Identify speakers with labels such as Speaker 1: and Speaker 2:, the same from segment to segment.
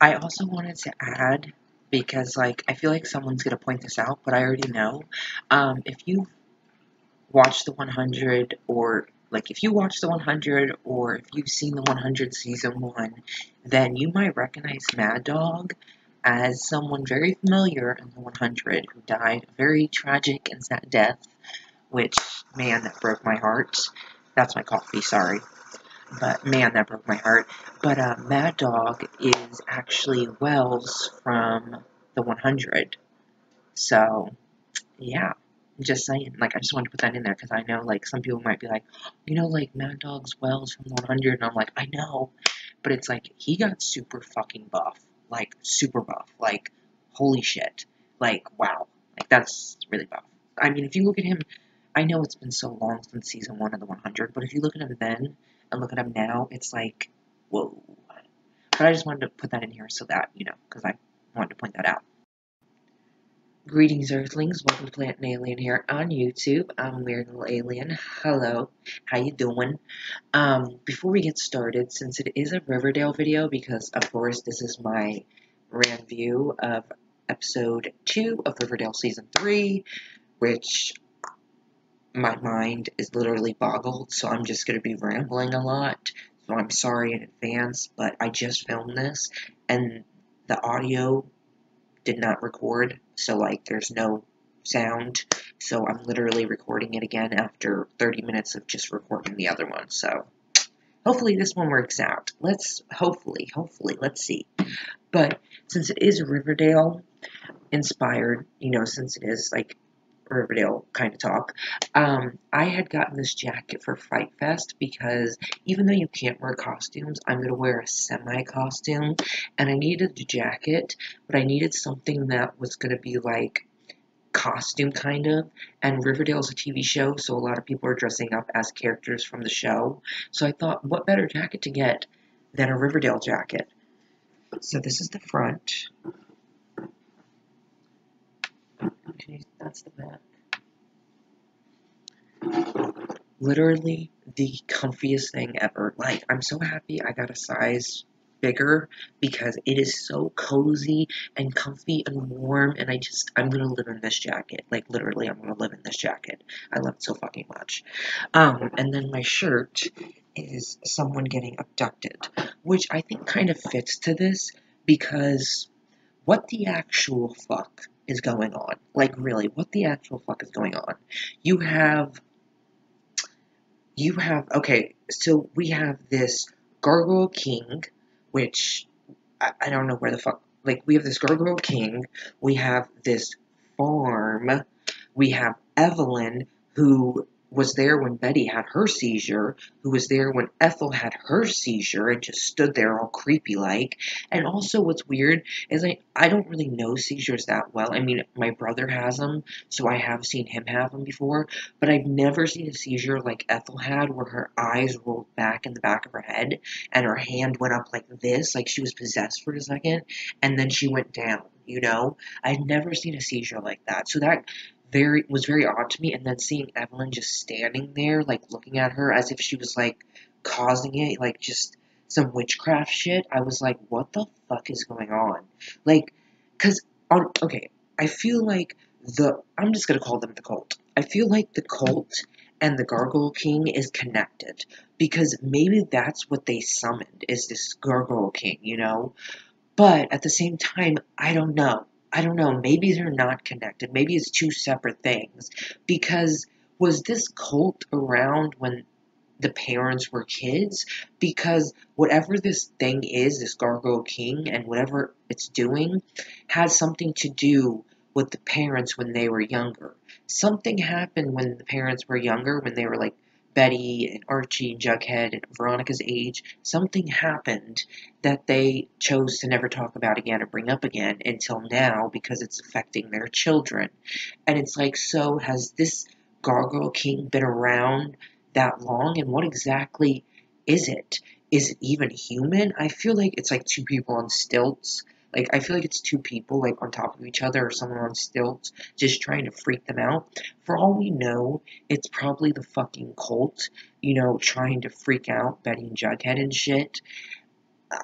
Speaker 1: I also wanted to add, because, like, I feel like someone's gonna point this out, but I already know. If you watch the 100, or, like, if you watch the 100, or if you've seen the 100 season 1, then you might recognize Mad Dog as someone very familiar in the 100 who died a very tragic and sad death, which, man, that broke my heart. That's my coffee, sorry. But man, that broke my heart. But Mad Dog is actually Wells from the 100. So, yeah, just saying. Like, I just wanted to put that in there because I know, like, some people might be like, like, Mad Dog's Wells from the 100. And I'm like, I know. But it's like, he got super fucking buff. Like, super buff. Like, holy shit. Like, wow. Like, that's really buff. I mean, if you look at him, I know it's been so long since season 1 of the 100, but if you look at him then and look at him now, it's like, whoa. But I just wanted to put that in here so that, because I wanted to point that out. Greetings, Earthlings. Welcome to Plant and Alien here on YouTube. I'm Weird Little Alien. Hello. How you doing? Before we get started, since it is a Riverdale video, because, of course, this is my Ranview of episode 2 of Riverdale Season 3, which my mind is literally boggled, so I'm just going to be rambling a lot. So I'm sorry in advance, but I just filmed this, and the audio did not record, so, like, there's no sound, so I'm literally recording it again after 30 minutes of just recording the other one, so hopefully this one works out. Hopefully, let's see. But since it is Riverdale inspired, since it is, like, Riverdale kind of talk, I had gotten this jacket for Fright Fest because even though you can't wear costumes, I'm going to wear a semi-costume, and I needed the jacket, but I needed something that was going to be like costume kind of, and Riverdale's a TV show, so a lot of people are dressing up as characters from the show, so I thought, what better jacket to get than a Riverdale jacket? So this is the front. Okay, that's the back. Literally the comfiest thing ever. Like, I'm so happy I got a size bigger because it is so cozy and comfy and warm, and I'm gonna live in this jacket. Like, literally, I'm gonna live in this jacket. I love it so fucking much. And then my shirt is someone getting abducted, which I think kind of fits to this because what the actual fuck is going on? Like, really, what the actual fuck is going on? Okay, so we have this Gargoyle King, which, I don't know where the fuck, like, we have this Gargoyle King, we have this farm, we have Evelyn, who was there when Betty had her seizure, who was there when Ethel had her seizure, and just stood there all creepy-like, and also what's weird is I don't really know seizures that well. I mean, my brother has them, so I have seen him have them before, but I've never seen a seizure like Ethel had, where her eyes rolled back in the back of her head, and her hand went up like this, like she was possessed for a second, and then she went down, I'd never seen a seizure like that, so that was very odd to me, and then seeing Evelyn just standing there, like, looking at her as if she was, like, causing it, like, just some witchcraft shit, I was like, what the fuck is going on? Like, okay, I feel like I'm just gonna call them the cult. I feel like the cult and the Gargoyle King is connected, because maybe that's what they summoned, is this Gargoyle King, But at the same time, I don't know. Maybe they're not connected. Maybe it's two separate things. Because was this cult around when the parents were kids? Because whatever this thing is, this Gargoyle King, and whatever it's doing, has something to do with the parents when they were younger. Something happened when the parents were younger, when they were like Betty and Archie and Jughead and Veronica's age. Something happened that they chose to never talk about again or bring up again until now because it's affecting their children. And it's like, so has this Gargoyle King been around that long? And what exactly is it? Is it even human? I feel like it's like two people on stilts. Like, I feel like it's two people, like, on top of each other, or someone on stilts, just trying to freak them out. For all we know, it's probably the fucking cult, trying to freak out Betty and Jughead and shit.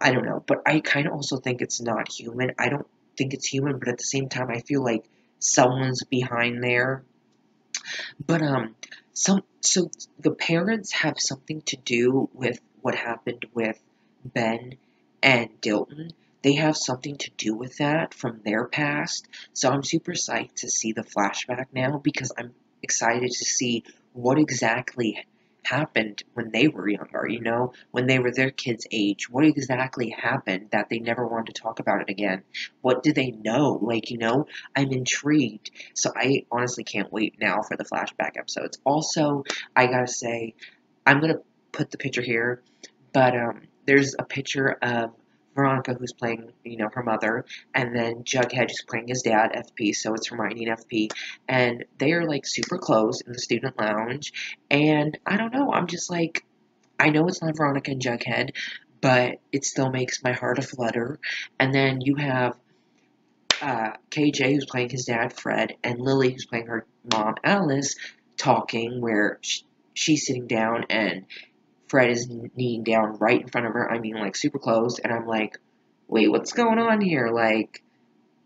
Speaker 1: I don't know, but I kind of also think it's not human. I don't think it's human, but at the same time, I feel like someone's behind there. But so the parents have something to do with what happened with Ben and Dilton. They have something to do with that from their past. So I'm super psyched to see the flashback now because I'm excited to see what exactly happened when they were younger, when they were their kids' age. What exactly happened that they never wanted to talk about it again? What do they know? Like, I'm intrigued. So I honestly can't wait now for the flashback episodes. Also, I gotta say, I'm gonna put the picture here, but there's a picture of Veronica who's playing, her mother, and then Jughead who's playing his dad, FP, so it's Hermione and FP, and they are like super close in the student lounge, and I don't know, I'm just like, I know it's not Veronica and Jughead, but it still makes my heart aflutter, and then you have KJ, who's playing his dad, Fred, and Lily, who's playing her mom, Alice, talking, where she's sitting down and Fred is kneeling down right in front of her. I mean, like, super close. And I'm like, wait, what's going on here? Like,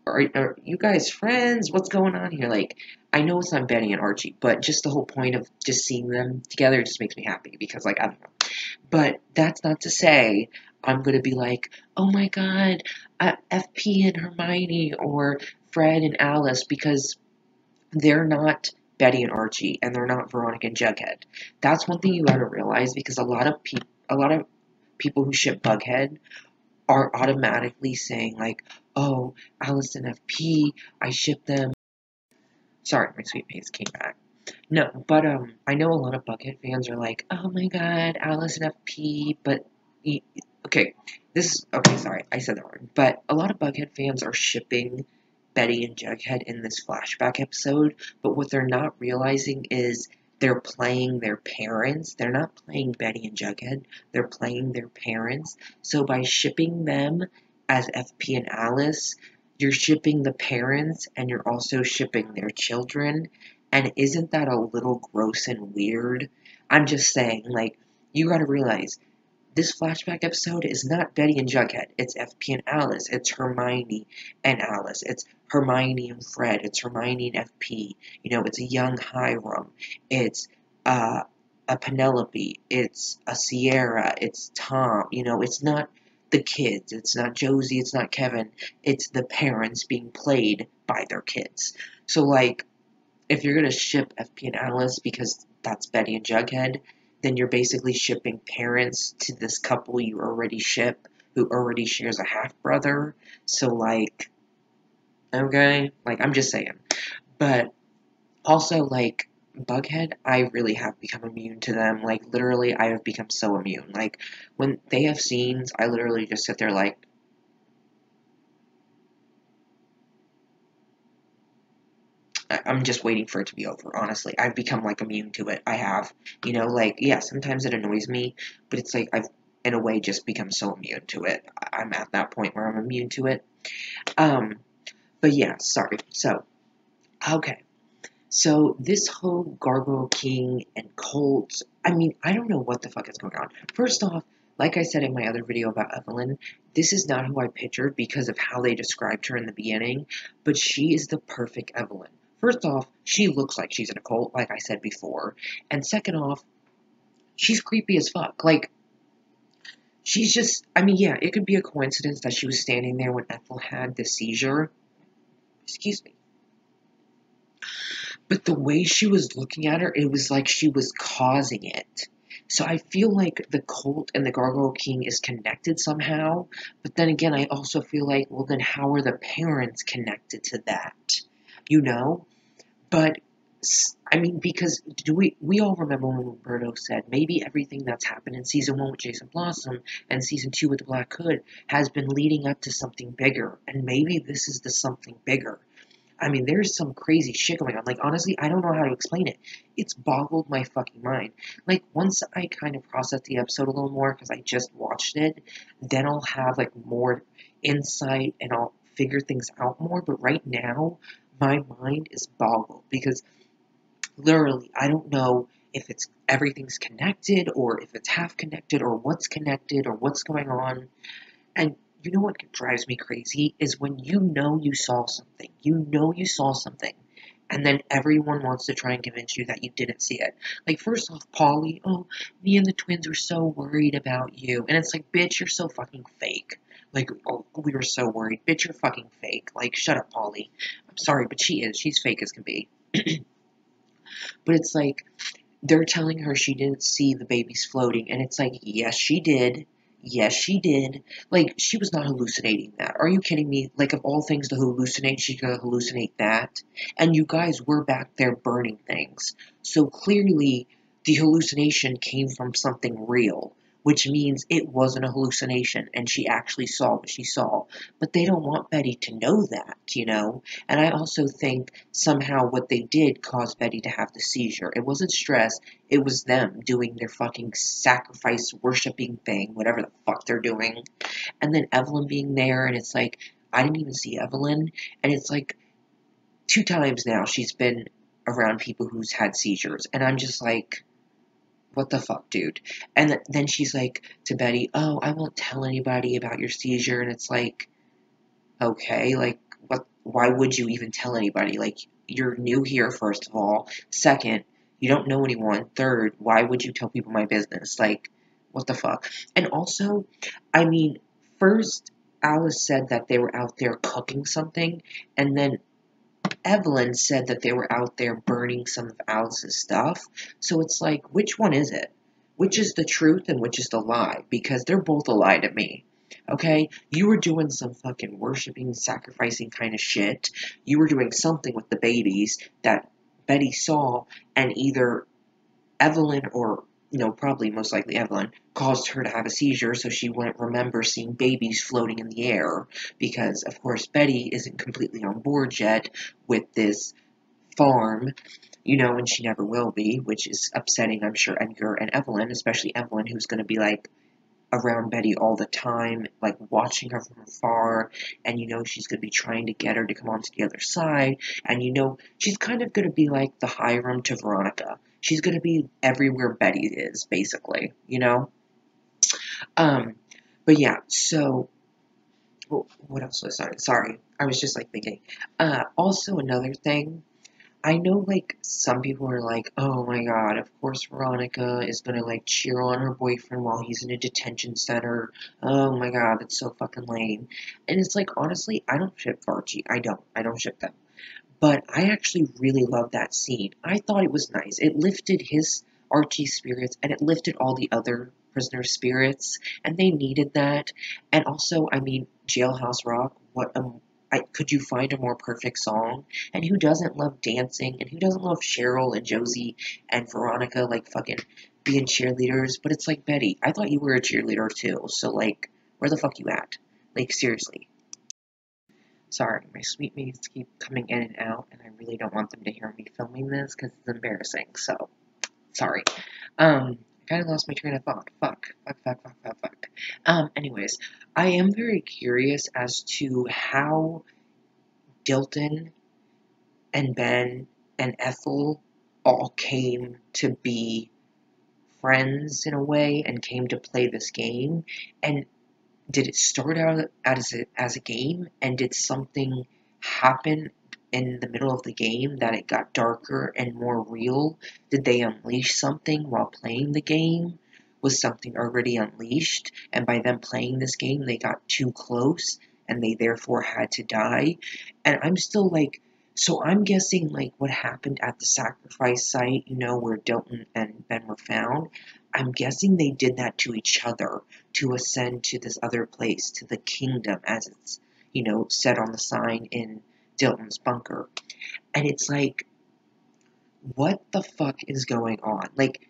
Speaker 1: are you guys friends? What's going on here? Like, I know it's not Benny and Archie, but just the whole point of just seeing them together just makes me happy because, like, I don't know. But that's not to say I'm going to be like, oh my god, FP and Hermione or Fred and Alice, because they're not Betty and Archie and they're not Veronica and Jughead. That's one thing you got to realize because a lot of people who ship Bughead are automatically saying like, oh, Alice and FP, I ship them. Sorry, my sweet face came back. No, but I know a lot of Buckhead fans are like, oh my god, Alice and FP, but okay, okay, sorry, I said that wrong. But a lot of Buckhead fans are shipping Betty and Jughead in this flashback episode, but what they're not realizing is they're playing their parents. They're not playing Betty and Jughead, they're playing their parents. So by shipping them as FP and Alice, you're shipping the parents and you're also shipping their children. And isn't that a little gross and weird? I'm just saying, like, you gotta realize, this flashback episode is not Betty and Jughead. It's FP and Alice. It's Hermione and Alice. It's Hermione and Fred. It's Hermione and FP. It's a young Hiram. It's a Penelope. It's a Sierra. It's Tom. It's not the kids. It's not Josie. It's not Kevin. It's the parents being played by their kids. So, like, if you're going to ship FP and Alice because that's Betty and Jughead, then you're basically shipping parents to this couple you already ship who already shares a half-brother. So, like, okay? Like, I'm just saying. But also, like, Bughead, I really have become immune to them. Like, literally, I have become so immune. Like, when they have scenes, I literally just sit there like, I'm just waiting for it to be over, honestly. I've become, like, immune to it. I have. Like, yeah, sometimes it annoys me, but it's like I've, in a way, just become so immune to it. I'm at that point where I'm immune to it. But yeah, sorry. So, okay. So, this whole Gargoyle King and cult, I mean, I don't know what the fuck is going on. First off, like I said in my other video about Evelyn, this is not who I pictured because of how they described her in the beginning, but she is the perfect Evelyn. First off, she looks like she's in a cult, like I said before. And second off, she's creepy as fuck. Like, she's just, I mean, yeah, it could be a coincidence that she was standing there when Ethel had the seizure. Excuse me. But the way she was looking at her, it was like she was causing it. So I feel like the cult and the Gargoyle King is connected somehow. But then again, I also feel like, well, then how are the parents connected to that? But, I mean, because we all remember when Roberto said maybe everything that's happened in Season 1 with Jason Blossom and Season 2 with the Black Hood has been leading up to something bigger. And maybe this is the something bigger. I mean, there's some crazy shit going on. Like, honestly, I don't know how to explain it. It's boggled my fucking mind. Like, once I kind of process the episode a little more, because I just watched it, then I'll have, like, more insight and I'll figure things out more. But right now, my mind is boggled because literally, I don't know if it's everything's connected or if it's half connected or what's going on. And you know what drives me crazy is when you know you saw something. You know you saw something. And then everyone wants to try and convince you that you didn't see it. Like, first off, Polly, oh, me and the twins were so worried about you. And it's like, bitch, you're so fucking fake. Like, oh, we were so worried. Bitch, you're fucking fake. Like, shut up, Polly. I'm sorry, but she is. She's fake as can be. But it's like, they're telling her she didn't see the babies floating, and it's like, yes, she did. Yes, she did. Like, she was not hallucinating that. Are you kidding me? Like, of all things to hallucinate, she's gonna hallucinate that. And you guys were back there burning things. So clearly, the hallucination came from something real, which means it wasn't a hallucination, and she actually saw what she saw. But they don't want Betty to know that, you know? And I also think somehow what they did caused Betty to have the seizure. It wasn't stress, it was them doing their fucking sacrifice worshipping thing, whatever the fuck they're doing. And then Evelyn being there, and it's like, I didn't even see Evelyn. And it's like, 2 times now she's been around people who's had seizures. And I'm just like, what the fuck, dude? And then she's like to Betty, oh, I won't tell anybody about your seizure. And it's like, okay, like, what? Why would you even tell anybody? Like, you're new here, first of all. Second, you don't know anyone. Third, why would you tell people my business? Like, what the fuck? And also, I mean, first, Alice said that they were out there cooking something, and then Evelyn said that they were out there burning some of Alice's stuff. So it's like, which one is it? Which is the truth and which is the lie? Because they're both a lie to me. Okay? You were doing some fucking worshiping, sacrificing kind of shit. You were doing something with the babies that Betty saw, and either Evelyn or, probably most likely Evelyn, caused her to have a seizure, so she wouldn't remember seeing babies floating in the air, because, of course, Betty isn't completely on board yet with this farm, and she never will be, which is upsetting, I'm sure, Edgar and Evelyn, especially Evelyn, who's going to be, like, around Betty all the time, like, watching her from afar, and she's going to be trying to get her to come onto the other side, and she's kind of going to be like the Hiram to Veronica. She's going to be everywhere Betty is, basically. Um, but yeah, so, what else was I? Sorry, I was just, like, thinking. Also, another thing, I know, like, some people are like, oh my god, of course Veronica is gonna, like, cheer on her boyfriend while he's in a detention center. Oh my god, that's so fucking lame. And it's like, honestly, I don't ship Archie. I don't. I don't ship them. But I actually really love that scene. I thought it was nice. It lifted his Archie's spirits, and it lifted all the other prisoners' spirits, and they needed that. And also, I mean, Jailhouse Rock, could you find a more perfect song? And who doesn't love dancing? And who doesn't love Cheryl and Josie and Veronica, like, fucking being cheerleaders? But it's like, Betty, I thought you were a cheerleader too, so, like, where the fuck you at? Like, seriously. Sorry, my sweet mates keep coming in and out, and I really don't want them to hear me filming this because it's embarrassing, so, sorry. I kind of lost my train of thought. Fuck. Anyways, I am very curious as to how Dilton and Ben and Ethel all came to be friends in a way and came to play this game. And did it start out as a game? And did something happen in the middle of the game that it got darker and more real? Did they unleash something while playing the game? Was something already unleashed? And by them playing this game, they got too close and they therefore had to die? And I'm still like, so I'm guessing like what happened at the sacrifice site, where Dilton and Ben were found. I'm guessing they did that to each other to ascend to this other place, to the kingdom, as it's, said on the sign in Dilton's bunker. And it's like, what the fuck is going on? Like,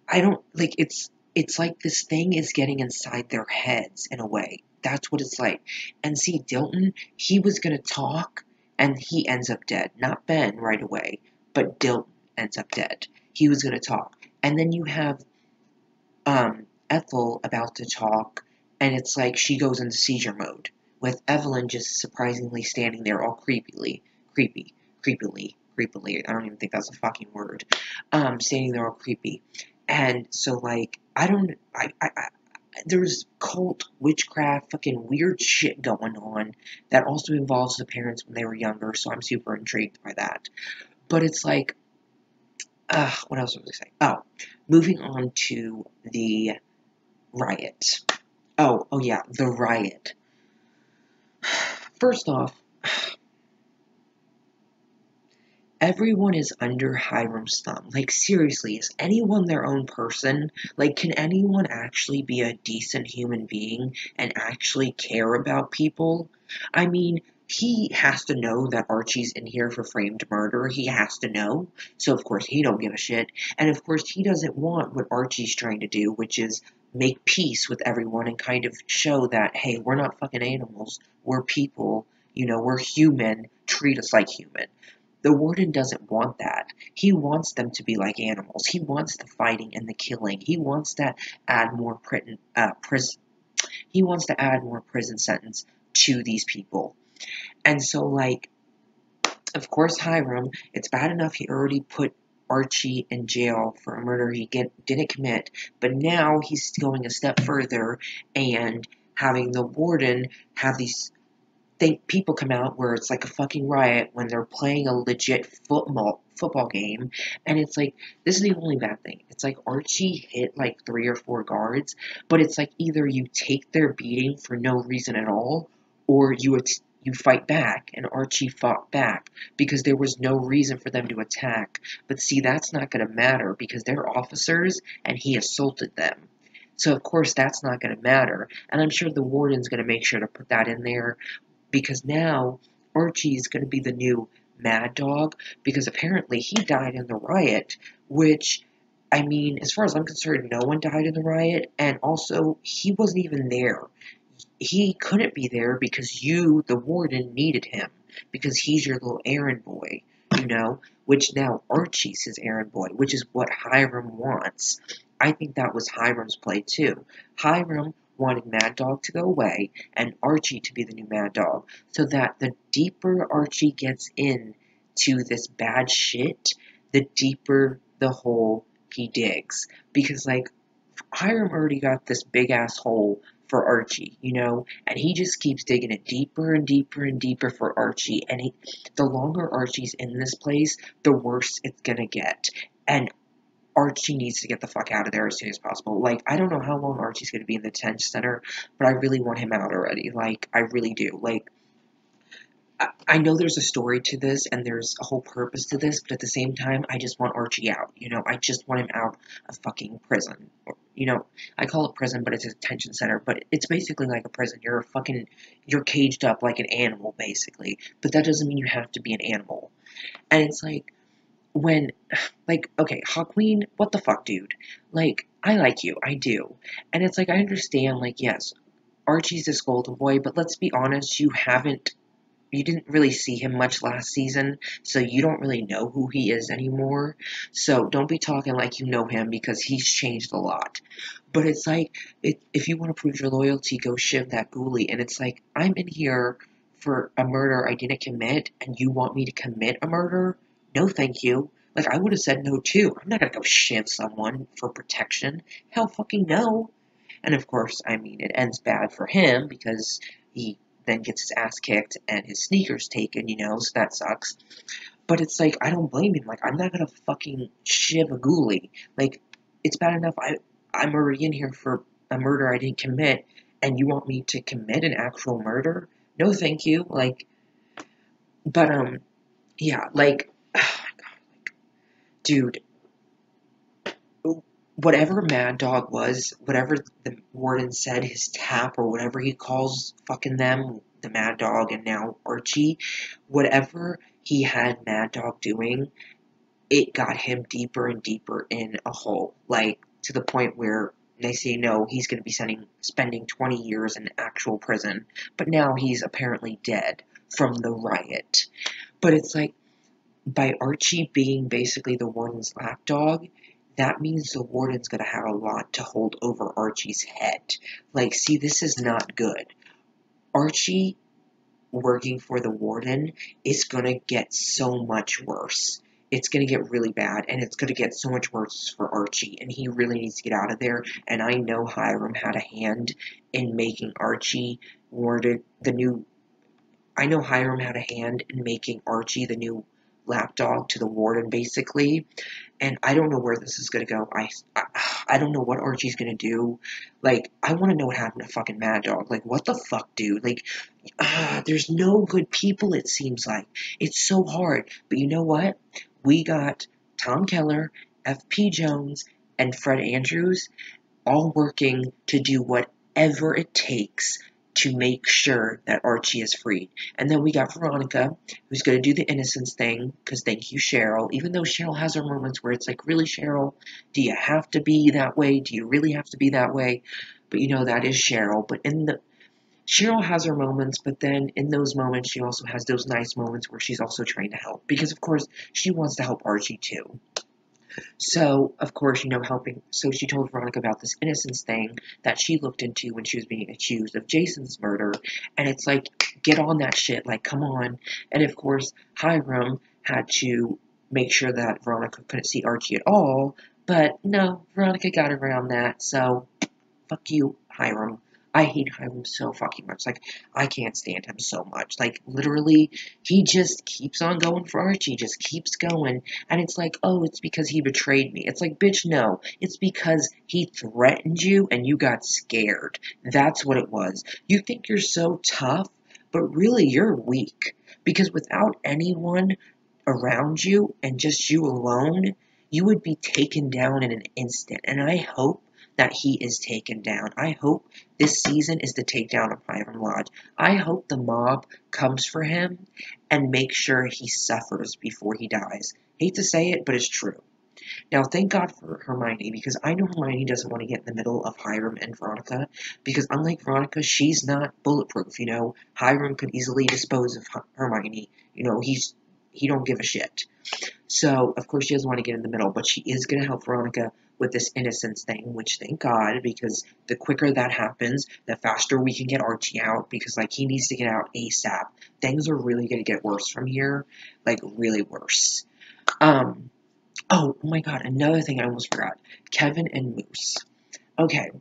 Speaker 1: I don't, like, it's like this thing is getting inside their heads in a way. That's what it's like. And see, Dilton, he was gonna talk, and he ends up dead. Not Ben right away, but Dilton ends up dead. He was gonna talk. And then you have Ethel about to talk, and it's like she goes into seizure mode, with Evelyn just surprisingly standing there all creepily, I don't even think that's a fucking word, standing there all creepy, and so, like, I don't, there's cult, witchcraft, fucking weird shit going on that also involves the parents when they were younger, so I'm super intrigued by that. But it's like, what else was I saying? Oh, moving on to the riot. Oh yeah, the riot. First off, everyone is under Hiram's thumb. Like, seriously, is anyone their own person? Like, can anyone actually be a decent human being and actually care about people? I mean, he has to know that Archie's in here for framed murder. He has to know. So, of course, he don't give a shit. And, of course, he doesn't want what Archie's trying to do, which is make peace with everyone and kind of show that, hey, we're not fucking animals. We're people. You know, we're human. Treat us like human. The warden doesn't want that. He wants them to be like animals. He wants the fighting and the killing. He wants to add more prison. He wants to add more prison sentence to these people. And so, like, of course, Hiram. It's bad enough he already put Archie in jail for a murder he didn't commit, but now he's going a step further and having the warden have these people come out where it's like a fucking riot when they're playing a legit football game, and it's like, this is the only bad thing. It's like Archie hit like 3 or 4 guards, but it's like either you take their beating for no reason at all, or you fight back, and Archie fought back because there was no reason for them to attack. But see, that's not going to matter because they're officers and he assaulted them. So of course that's not going to matter, and I'm sure the warden's going to make sure to put that in there because now Archie's going to be the new Mad Dog, because apparently he died in the riot, which, I mean, as far as I'm concerned, no one died in the riot, and also, he wasn't even there. He couldn't be there because you, the warden, needed him, because he's your little errand boy, you know, which now Archie's his errand boy, which is what Hiram wants. I think that was Hiram's play, too. Hiram wanted Mad Dog to go away and Archie to be the new Mad Dog, so that the deeper Archie gets in to this bad shit, the deeper the hole he digs. Because, like, Hiram already got this big ass hole for Archie, you know, and he just keeps digging it deeper and deeper and deeper for Archie, and the longer Archie's in this place, the worse it's gonna get. And Archie needs to get the fuck out of there as soon as possible. Like, I don't know how long Archie's going to be in the detention center, but I really want him out already. Like, I really do. Like, I know there's a story to this, and there's a whole purpose to this, but at the same time, I just want Archie out. You know, I just want him out of fucking prison. You know, I call it prison, but it's a detention center, but it's basically like a prison. You're caged up like an animal, basically. But that doesn't mean you have to be an animal. And it's like, when, like, okay, Hawkqueen, what the fuck, dude? Like, I like you, I do. And it's like, I understand, like, yes, Archie's this golden boy, but let's be honest, you didn't really see him much last season, so you don't really know who he is anymore. So don't be talking like you know him, because he's changed a lot. But it's like, if you want to prove your loyalty, go shiv that ghoulie. And it's like, I'm in here for a murder I didn't commit, and you want me to commit a murder? No, thank you. Like, I would have said no, too. I'm not gonna go shiv someone for protection. Hell fucking no. And of course, I mean, it ends bad for him, because he then gets his ass kicked and his sneakers taken, you know, so that sucks. But it's like, I don't blame him. Like, I'm not gonna fucking shiv a ghoulie. Like, it's bad enough I'm already in here for a murder I didn't commit, and you want me to commit an actual murder? No, thank you. Like, but, yeah, like, oh my god, like, dude, whatever Mad Dog was, whatever the warden said, his tap, or whatever he calls fucking them, the Mad Dog and now Archie, whatever he had Mad Dog doing, it got him deeper and deeper in a hole, like, to the point where they say no, he's going to be spending 20 years in actual prison, but now he's apparently dead from the riot. But it's like, by Archie being basically the warden's lapdog, that means the warden's going to have a lot to hold over Archie's head. Like, see, this is not good. Archie working for the warden is going to get so much worse. it's going to get really bad, and it's going to get so much worse for Archie, and he really needs to get out of there. And I know Hiram had a hand in making Archie Warden the new. I know Hiram had a hand in making Archie the new lapdog to the warden, basically. And I don't know where this is gonna go. I don't know what Archie's gonna do. Like, I want to know what happened to fucking Mad Dog. Like, what the fuck, dude? Like, there's no good people, it seems like. It's so hard. But you know what? We got Tom Keller, F.P. Jones, and Fred Andrews all working to do whatever it takes to make sure that Archie is freed. And then we got Veronica, who's going to do the innocence thing, because thank you, Cheryl. Even though Cheryl has her moments where it's like, really, Cheryl? Do you have to be that way? Do you really have to be that way? But you know, that is Cheryl. But Cheryl has her moments, but then in those moments, she also has those nice moments where she's also trying to help. Because, of course, she wants to help Archie, too. So, of course, helping. So she told Veronica about this innocence thing that she looked into when she was being accused of Jason's murder. And it's like, get on that shit. Like, come on. And, of course, Hiram had to make sure that Veronica couldn't see Archie at all. But, no, Veronica got around that. So, fuck you, Hiram. I hate Hiram so fucking much. Like, I can't stand him so much. Like, literally, he just keeps on going for Archie. Just keeps going. And it's like, oh, it's because he betrayed me. It's like, bitch, no. It's because he threatened you and you got scared. That's what it was. You think you're so tough, but really, you're weak. Because without anyone around you and just you alone, you would be taken down in an instant. And I hope that he is taken down. I hope this season is the takedown of Hiram Lodge. I hope the mob comes for him and makes sure he suffers before he dies. Hate to say it, but it's true. Now, thank God for Hermione, because I know Hermione doesn't want to get in the middle of Hiram and Veronica, because unlike Veronica, she's not bulletproof, Hiram could easily dispose of Hermione. He don't give a shit. So, of course, she doesn't want to get in the middle, but she is going to help Veronica with this innocence thing, which thank God, because the quicker that happens, the faster we can get Archie out, because, like, he needs to get out ASAP. Things are really going to get worse from here, like, really worse. Oh my God, another thing I almost forgot. Kevin and Moose. Okay,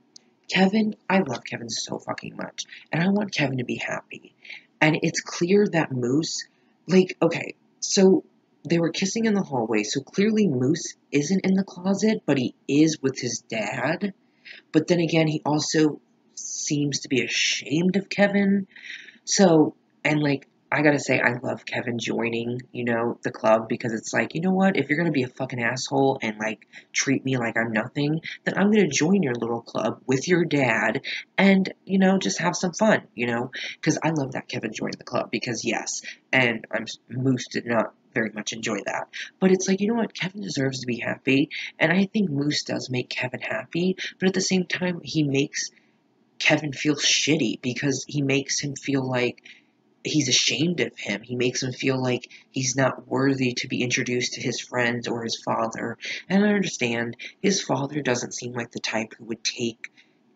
Speaker 1: Kevin, I love Kevin so fucking much, and I want Kevin to be happy. And it's clear that Moose, like, okay, so they were kissing in the hallway, so clearly Moose isn't in the closet, but he is with his dad. But then again, he also seems to be ashamed of Kevin. So, and like, I gotta say, I love Kevin joining, the club, because it's like, you know what, if you're gonna be a fucking asshole and, like, treat me like I'm nothing, then I'm gonna join your little club with your dad and, just have some fun, because I love that Kevin joined the club, because yes, and Moose did not very much enjoy that, but it's like, you know what, Kevin deserves to be happy, and I think Moose does make Kevin happy, but at the same time, he makes Kevin feel shitty, because he makes him feel like he's ashamed of him. He makes him feel like he's not worthy to be introduced to his friends or his father. And I understand, his father doesn't seem like the type who would take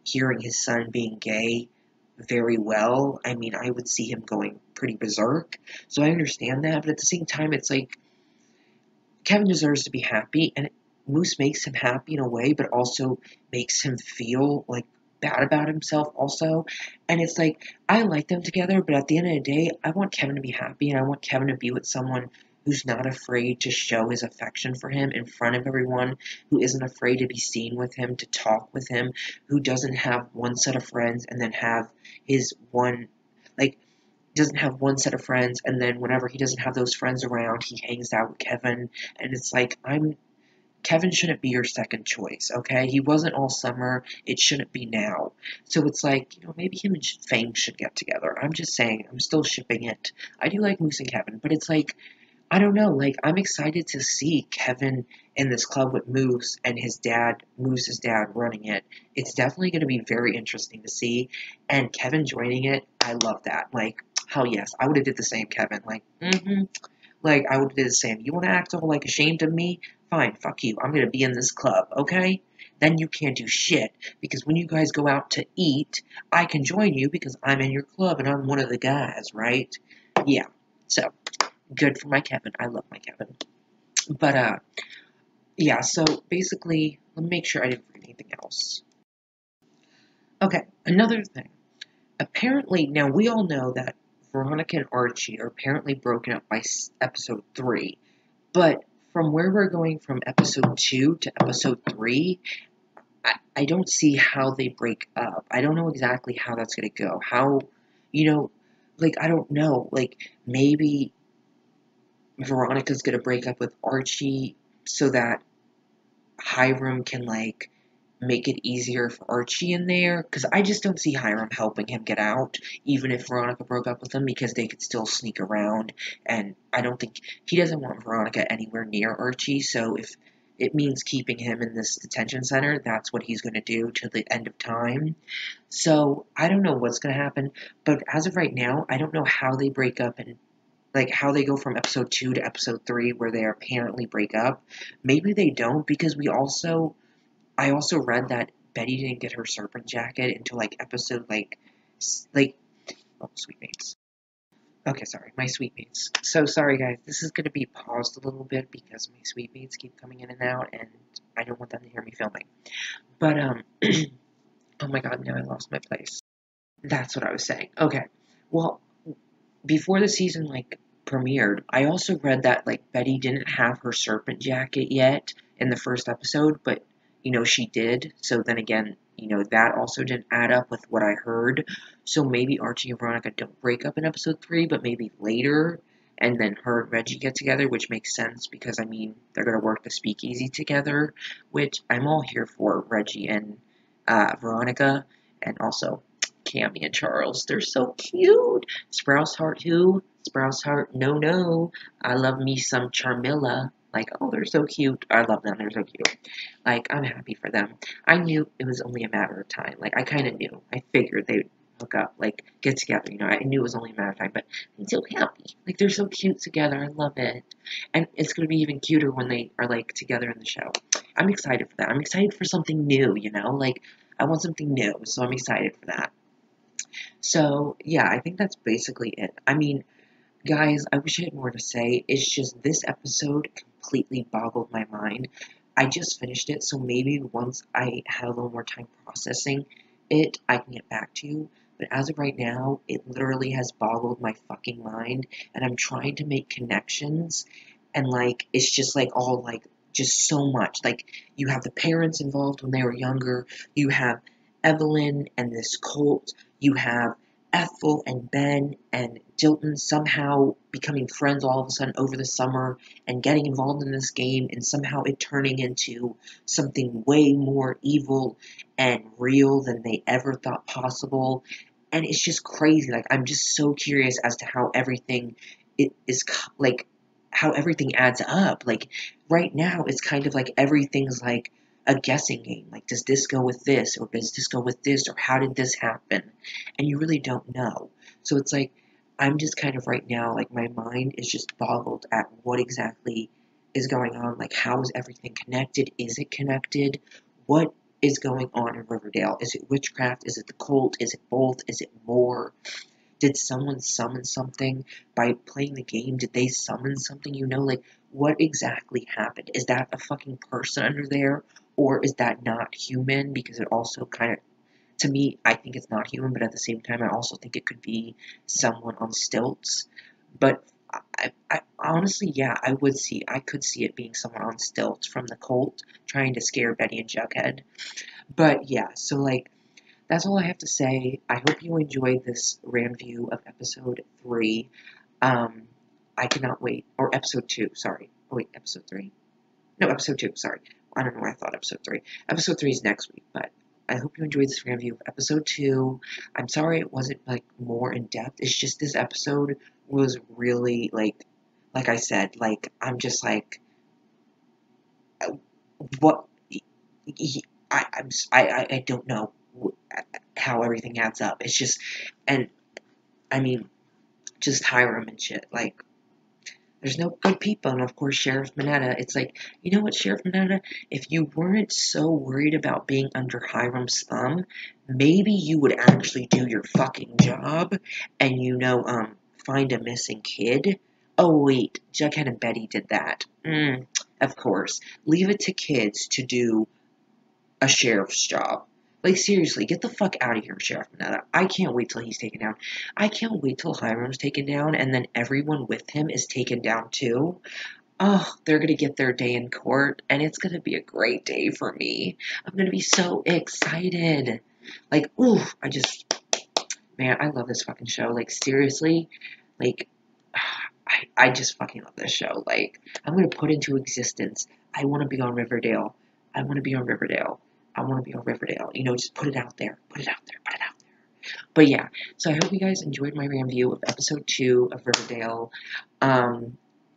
Speaker 1: hearing his son being gay very well. I mean, I would see him going pretty berserk. So I understand that, but at the same time, it's like, Kevin deserves to be happy, and Moose makes him happy in a way, but also makes him feel like bad about himself also. And it's like, I like them together, but at the end of the day, I want Kevin to be happy, and I want Kevin to be with someone who's not afraid to show his affection for him in front of everyone, who isn't afraid to be seen with him, to talk with him, who doesn't have one set of friends and then have his one, like, doesn't have one set of friends, and then whenever he doesn't have those friends around, he hangs out with Kevin, and it's like, Kevin shouldn't be your second choice, okay? He wasn't all summer, it shouldn't be now. So it's like, maybe him and Fang should get together. I'm just saying, I'm still shipping it. I do like Moose and Kevin, but it's like, I don't know, like, I'm excited to see Kevin in this club with Moose and his dad, Moose's dad, running it. It's definitely going to be very interesting to see, and Kevin joining it, I love that. Like, hell yes, I would have did the same, Kevin. Like, like, I would have did the same. You want to act all, like, ashamed of me? Fine, fuck you. I'm going to be in this club, okay? Then you can't do shit, because when you guys go out to eat, I can join you because I'm in your club and I'm one of the guys, right? Yeah, so, good for my Kevin. I love my Kevin. But, yeah, so basically, let me make sure I didn't forget anything else. Okay, another thing. Apparently, now we all know that Veronica and Archie are apparently broken up by episode 3, but from where we're going from episode 2 to episode 3, I don't see how they break up. I don't know exactly how that's going to go. How, like, I don't know. Like, maybe Veronica's going to break up with Archie so that Hiram can, like, make it easier for Archie in there, because I just don't see Hiram helping him get out, even if Veronica broke up with him, because they could still sneak around, and I don't think, he doesn't want Veronica anywhere near Archie, so if it means keeping him in this detention center, that's what he's going to do till the end of time. So, I don't know what's going to happen, but as of right now, I don't know how they break up and like how they go from episode 2 to episode 3 where they apparently break up. Maybe they don't, because I also read that Betty didn't get her serpent jacket until like episode oh, sweetmates. Okay, sorry, my sweetmates. So sorry guys, this is gonna be paused a little bit because my sweetmates keep coming in and out and I don't want them to hear me filming. But oh my god, now I lost my place. That's what I was saying. Okay. Well, before the season premiered, I also read that Betty didn't have her serpent jacket yet in the first episode, but she did. So then again, that also didn't add up with what I heard. So maybe Archie and Veronica don't break up in episode 3, but maybe later, and then her and Reggie get together, which makes sense because I mean they're gonna work the speakeasy together, which I'm all here for. Reggie and Veronica, and also Cammy and Charles. They're so cute. Sprouse Heart who? Sprouse Heart, no. I love me some Charmilla. Oh, they're so cute. I love them. They're so cute. I'm happy for them. I knew it was only a matter of time. I kind of knew. I figured they'd hook up, get together. I knew it was only a matter of time, but I'm so happy. They're so cute together. I love it. And it's going to be even cuter when they are, together in the show. I'm excited for that. I'm excited for something new, I want something new, so I'm excited for that. So, yeah, I think that's basically it. I mean, guys, I wish I had more to say. It's just this episode completely boggled my mind. I just finished it, so maybe once I have a little more time processing it, I can get back to you. But as of right now, it literally has boggled my fucking mind, and I'm trying to make connections, and it's just all just so much. You have the parents involved when they were younger, you have Evelyn and this cult, you have Ethel and Ben and Dilton somehow becoming friends all of a sudden over the summer and getting involved in this game and somehow it turning into something way more evil and real than they ever thought possible. And it's just crazy. I'm just so curious as to how everything it is how everything adds up. Right now it's kind of everything's a guessing game. Does this go with this, or does this go with this, or how did this happen? And you really don't know. So it's I'm just kind of right now, my mind is just boggled at what exactly is going on. How is everything connected? Is it connected? What is going on in Riverdale? Is it witchcraft? Is it the cult? Is it both? Is it more? Did someone summon something by playing the game? Did they summon something? What exactly happened? Is that a fucking person under there? Or is that not human? Because it also kind of, to me, I think it's not human, but at the same time, I also think it could be someone on stilts. But I honestly, yeah, I could see it being someone on stilts from the cult trying to scare Betty and Jughead. But yeah, so that's all I have to say. I hope you enjoyed this Ranview of episode 3. I cannot wait. Or episode 2, sorry. Oh, wait, episode 3? No, episode 2, sorry. I don't know why I thought episode 3. Episode 3 is next week, but I hope you enjoyed this Ranview of episode 2. I'm sorry it wasn't, more in-depth. It's just this episode was really, like I said, I'm just what... I don't know how everything adds up. It's just, and I mean, just Hiram and shit. There's no good people, and of course, Sheriff Minetta. It's you know what, Sheriff Minetta? If you weren't so worried about being under Hiram's thumb, maybe you would actually do your fucking job and find a missing kid Oh, wait, Jughead and Betty did that. Of course. Leave it to kids to do a sheriff's job. Like, seriously, get the fuck out of here, Sheriff Mineta. I can't wait till he's taken down. I can't wait till Hiram's taken down, and then everyone with him is taken down too. Oh, they're gonna get their day in court, and it's gonna be a great day for me. I'm gonna be so excited. Like, ooh, man, I love this fucking show. Like, seriously, like, I just fucking love this show. Like, I'm gonna put into existence. I want to be on Riverdale. I want to be on Riverdale. I want to be on Riverdale. You know, just put it out there. Put it out there. Put it out there. But yeah, so I hope you guys enjoyed my review of episode 2 of Riverdale.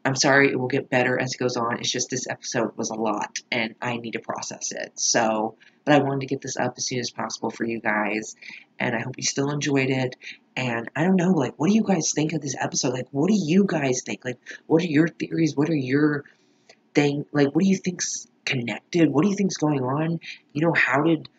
Speaker 1: I'm sorry, it will get better as it goes on. It's just this episode was a lot, and I need to process it. So, but I wanted to get this up as soon as possible for you guys, and I hope you still enjoyed it. And I don't know, like, what do you guys think of this episode? Like, what do you guys think? Like, what are your theories? What are your like, what do you think's connected? What do you think's going on? You know, how did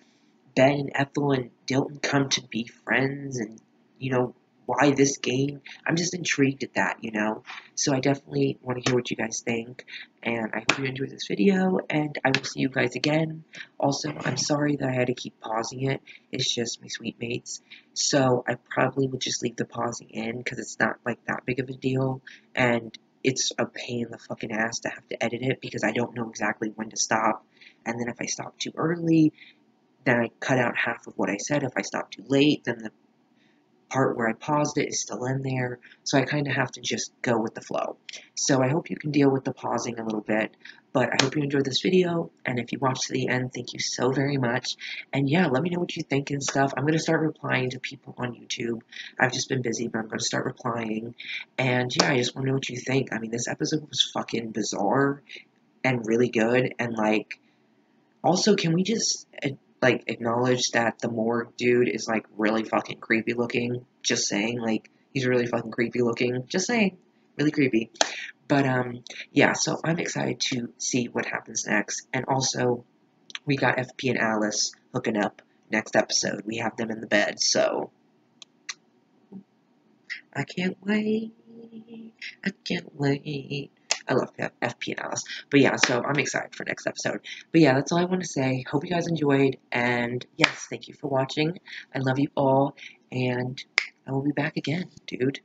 Speaker 1: Ben and Ethel and Dilton come to be friends? And, you know, why this game? I'm just intrigued at that, you know? So I definitely want to hear what you guys think, and I hope you enjoyed this video, and I will see you guys again. Also, I'm sorry that I had to keep pausing it. It's just my sweet mates. So I probably would just leave the pausing in, because it's not, like, that big of a deal, and it's a pain in the fucking ass to have to edit it, because I don't know exactly when to stop, and then if I stop too early, then I cut out half of what I said. If I stop too late, then the part where I paused it is still in there, so I kind of have to just go with the flow. So I hope you can deal with the pausing a little bit, but I hope you enjoyed this video, and if you watched to the end, thank you so very much, and yeah, let me know what you think and stuff. I'm going to start replying to people on YouTube. I've just been busy, but I'm going to start replying, and yeah, I just want to know what you think. I mean, this episode was fucking bizarre, and really good, and like, also, can we just, like, acknowledge that the morgue dude is, like, really fucking creepy looking? Just saying, like, he's really fucking creepy looking. Just saying. Really creepy. But, yeah, so I'm excited to see what happens next. And also, we got FP and Alice hooking up next episode. We have them in the bed, so I can't wait. I can't wait. I love FP and Alice. But yeah, so I'm excited for next episode. But yeah, that's all I want to say. Hope you guys enjoyed. And yes, thank you for watching. I love you all. And I will be back again, dude.